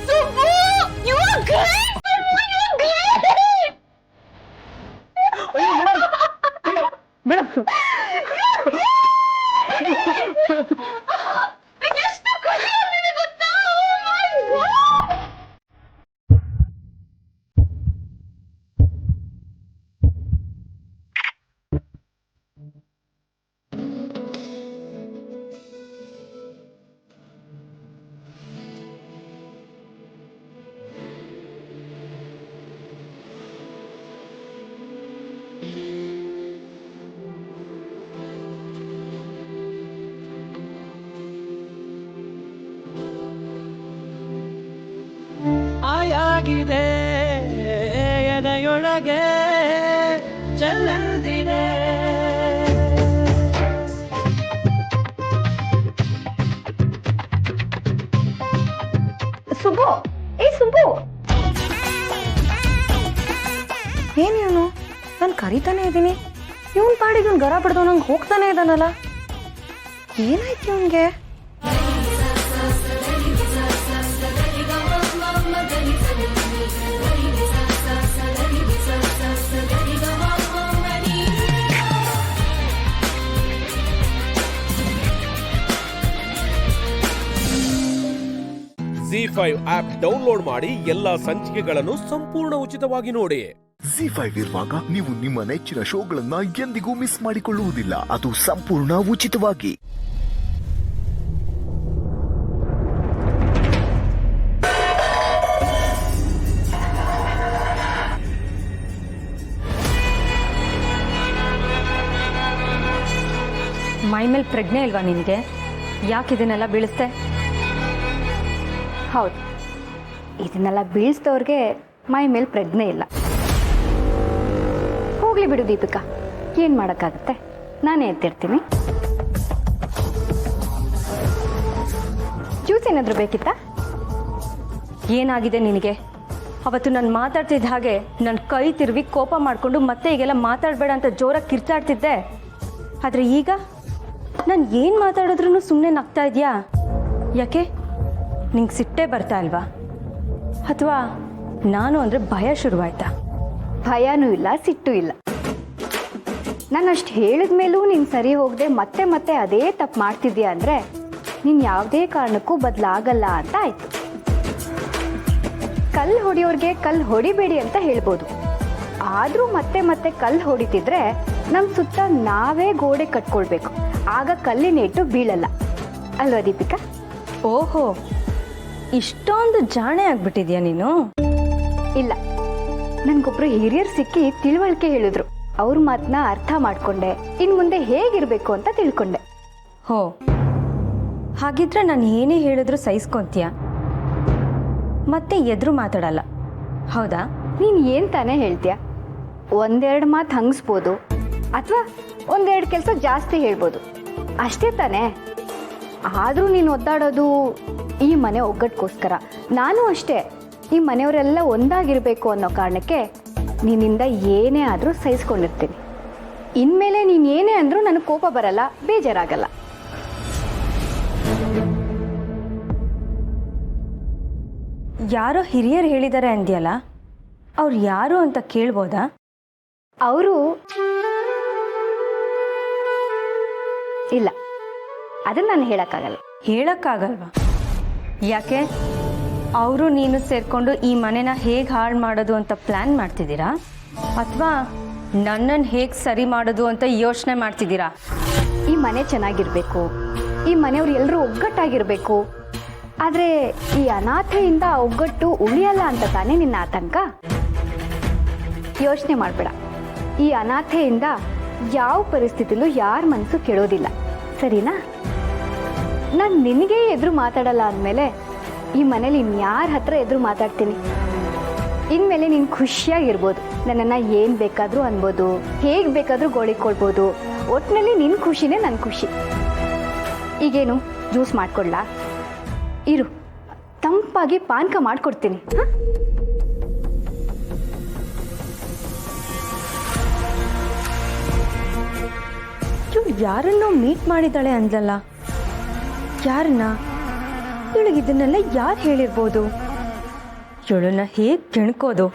Subu, you are great! ಆಗಿದೆ ಎದೆಯೊಳಗೆ ಚೆಲ್ಲದಿದೆ. ಸುಬ್ಬು, ಏ ಸುಬ್ಬು, ಏನೇನು ನಾನು ಕರಿತಾನೆ ಇದ್ದೀನಿ, ಇವನ್ ಪಾಡಿಗೆ ಇವ್ನು ಗರ ಬಿಡ್ದವ್ ನಂಗೆ ಹೋಗ್ತಾನೆ ಇದ್ದಾನಲ್ಲ, ಏನಾಯ್ತು ಇವನ್ಗೆ? ZEE5 ಆಪ್ ಡೌನ್ಲೋಡ್ ಮಾಡಿ ಎಲ್ಲಾ ಸಂಚಿಕೆಗಳನ್ನು ಸಂಪೂರ್ಣ ಉಚಿತವಾಗಿ ನೋಡಿ. ZEE5 ಇರುವಾಗ ನೀವು ನಿಮ್ಮ ನೆಚ್ಚಿನ ಶೋಗಳನ್ನ ಎಂದಿಗೂ ಮಿಸ್ ಮಾಡಿಕೊಳ್ಳುವುದಿಲ್ಲ. ಅದು ಸಂಪೂರ್ಣ ಉಚಿತವಾಗಿ. ಮೈ ಮೇಲೆ ಪ್ರಜ್ಞೆ ಇಲ್ವಾ ನಿನಗೆ? ಯಾಕೆ ಇದನ್ನೆಲ್ಲ ಬೀಳಿಸ್ತೆ? ಹೌದು, ಇದನ್ನೆಲ್ಲ ಬೀಳಿಸ್ದವ್ರಿಗೆ ಮೈ ಮೇಲೆ ಪ್ರಜ್ಞೆ ಇಲ್ಲ. ಹೋಗ್ಲಿ ಬಿಡು ದೀಪಿಕಾ, ಏನು ಮಾಡೋಕ್ಕಾಗತ್ತೆ, ನಾನೇ ಎತ್ತಿರ್ತೀನಿ. ಜ್ಯೂಸ್ ಏನಾದರೂ ಬೇಕಿತ್ತಾ? ಏನಾಗಿದೆ ನಿನಗೆ? ಅವತ್ತು ನಾನು ಮಾತಾಡ್ತಿದ್ದ ಹಾಗೆ ನನ್ನ ಕೈ ತಿರುವಿ ಕೋಪ ಮಾಡಿಕೊಂಡು ಮತ್ತೆ ಈಗೆಲ್ಲ ಮಾತಾಡಬೇಡ ಅಂತ ಜೋರಾಗಿ ಕಿರ್ಚಾಡ್ತಿದ್ದೆ. ಆದರೆ ಈಗ ನಾನು ಏನು ಮಾತಾಡಿದ್ರೂ ಸುಮ್ಮನೆ ನಗ್ತಾ ಇದೆಯಾ? ಯಾಕೆ? ನಿಂಗೆ ಸಿಟ್ಟೇ ಬರ್ತಾ ಅಲ್ವಾ? ಅಥವಾ ನಾನು ಅಂದರೆ ಭಯ ಶುರುವಾಯ್ತಾ? ಭಯನೂ ಇಲ್ಲ, ಸಿಟ್ಟು ಇಲ್ಲ. ನಾನು ಅಷ್ಟು ಹೇಳಿದ ಮೇಲೂ ನೀನು ಸರಿ ಹೋಗದೆ ಮತ್ತೆ ಮತ್ತೆ ಅದೇ ತಪ್ಪು ಮಾಡ್ತಿದ್ಯಾ ಅಂದರೆ ನೀನು ಯಾವುದೇ ಕಾರಣಕ್ಕೂ ಬದಲಾಗಲ್ಲ ಅಂತ ಆಯಿತು. ಕಲ್ಲು ಹೊಡೆಯೋರಿಗೆ ಕಲ್ಲು ಹೊಡಿಬೇಡಿ ಅಂತ ಹೇಳ್ಬೋದು, ಆದರೂ ಮತ್ತೆ ಮತ್ತೆ ಕಲ್ಲು ಹೊಡಿತಿದ್ರೆ ನಮ್ಮ ಸುತ್ತ ನಾವೇ ಗೋಡೆ ಕಟ್ಕೊಳ್ಬೇಕು, ಆಗ ಕಲ್ಲಿನೇಟು ಬೀಳಲ್ಲ ಅಲ್ವಾ ದೀಪಿಕಾ? ಓಹೋ, ಇಷ್ಟೊಂದು ಜಾಣೆ ಆಗ್ಬಿಟ್ಟಿದ್ಯಾ ನೀನು? ಇಲ್ಲ, ನನಗೊಬ್ರು ಹಿರಿಯರು ಸಿಕ್ಕಿ ತಿಳುವಳಿಕೆ ಹೇಳಿದ್ರು, ಅವ್ರ ಮಾತನ್ನ ಅರ್ಥ ಮಾಡ್ಕೊಂಡೆ, ಇನ್ನು ಮುಂದೆ ಹೇಗಿರಬೇಕು ಅಂತ ತಿಳ್ಕೊಂಡೆ. ಹೋ, ಹಾಗಿದ್ರೆ ನಾನು ಏನೇ ಹೇಳಿದ್ರು ಸಹಿಸ್ಕೊಂತೀಯ, ಮತ್ತೆ ಎದುರು ಮಾತಾಡಲ್ಲ, ಹೌದಾ? ನೀನು ಏನು ತಾನೇ ಹೇಳ್ತೀಯ? ಒಂದೆರಡು ಮಾತು ಹಂಗಿಸ್ಬೋದು, ಅಥವಾ ಒಂದೆರಡು ಕೆಲಸ ಜಾಸ್ತಿ ಹೇಳ್ಬೋದು, ಅಷ್ಟೇ ತಾನೇ. ಆದರೂ ನೀನು ಒದ್ದಾಡೋದು ಈ ಮನೆ ಒಗ್ಗಟ್ಟಿಗೋಸ್ಕರ. ನಾನು ಅಷ್ಟೇ, ಈ ಮನೆಯವರೆಲ್ಲ ಒಂದಾಗಿರಬೇಕು ಅನ್ನೋ ಕಾರಣಕ್ಕೆ ನಿನ್ನಿಂದ ಏನೇ ಆದರೂ ಸಹಿಸ್ಕೊಂಡಿರ್ತೀನಿ. ಇನ್ಮೇಲೆ ನೀನು ಏನೇ ಅಂದರೂ ನನಗೆ ಕೋಪ ಬರಲ್ಲ, ಬೇಜಾರಾಗಲ್ಲ. ಯಾರೋ ಹಿರಿಯರು ಹೇಳಿದ್ದಾರೆ ಅಂದ್ಯಲ್ಲ, ಅವ್ರು ಯಾರು ಅಂತ ಕೇಳ್ಬೋದಾ? ಅವರು ಇಲ್ಲ, ಅದನ್ನು ನಾನು ಹೇಳೋಕ್ಕಾಗಲ್ಲ. ಹೇಳಕ್ಕಾಗಲ್ವಾ? ಯಾಕೆ? ಅವರು ನೀನು ಸೇರಿಕೊಂಡು ಈ ಮನೆನ ಹೇಗೆ ಹಾಳು ಮಾಡೋದು ಅಂತ ಪ್ಲ್ಯಾನ್ ಮಾಡ್ತಿದ್ದೀರಾ, ಅಥವಾ ನನ್ನನ್ನು ಹೇಗೆ ಸರಿ ಮಾಡೋದು ಅಂತ ಯೋಚನೆ ಮಾಡ್ತಿದ್ದೀರಾ? ಈ ಮನೆ ಚೆನ್ನಾಗಿರಬೇಕು, ಈ ಮನೆಯವ್ರು ಎಲ್ಲರೂ ಒಗ್ಗಟ್ಟಾಗಿರಬೇಕು, ಆದರೆ ಈ ಅನಾಥೆಯಿಂದ ಒಗ್ಗಟ್ಟು ಉಳಿಯಲ್ಲ ಅಂತ ತಾನೇ ನಿನ್ನ ಆತಂಕ? ಯೋಚನೆ ಮಾಡಬೇಡ, ಈ ಅನಾಥೆಯಿಂದ ಯಾವ ಪರಿಸ್ಥಿತಿಲೂ ಯಾರ ಮನಸ್ಸು ಕೆಡೋದಿಲ್ಲ, ಸರಿನಾ? ನಾನು ನಿನಗೆ ಎದುರು ಮಾತಾಡಲ್ಲ ಅಂದಮೇಲೆ ಈ ಮನೇಲಿ ಇನ್ಯಾರ ಹತ್ರ ಎದುರು ಮಾತಾಡ್ತೀನಿ? ಇನ್ಮೇಲೆ ನೀನು ಖುಷಿಯಾಗಿರ್ಬೋದು, ನನ್ನನ್ನು ಏನು ಬೇಕಾದರೂ ಅನ್ಬೋದು, ಹೇಗೆ ಬೇಕಾದರೂ ಗೋಳಿಕೊಳ್ಬೋದು, ಒಟ್ಟಿನಲ್ಲಿ ನಿನ್ನ ಖುಷಿನೇ ನನ್ನ ಖುಷಿ. ಈಗೇನು ಜ್ಯೂಸ್ ಮಾಡ್ಕೊಡ್ಲಾ? ಇರು, ತಂಪಾಗಿ ಪಾನಕ ಮಾಡಿಕೊಡ್ತೀನಿ. ಹಾಂ, ಇವಳು ಯಾರನ್ನೋ ಮೀಟ್ ಮಾಡಿದ್ದಾಳೆ ಅಂದ್ಲಲ್ಲ, ಯಾರನ್ನ? ಇವಳಿಗೆ ಇದನ್ನೆಲ್ಲ ಯಾರು ಹೇಳಿರ್ಬೋದು? ಇವಳನ್ನ ಹೇಗೆ ಕೆಣ್ಕೋದು?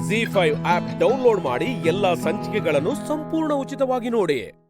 ZEE5 ಆಪ್ ಡೌನ್ಲೋಡ್ ಮಾಡಿ ಎಲ್ಲಾ ಸಂಚಿಕೆಗಳನ್ನು ಸಂಪೂರ್ಣ ಉಚಿತವಾಗಿ ನೋಡಿ.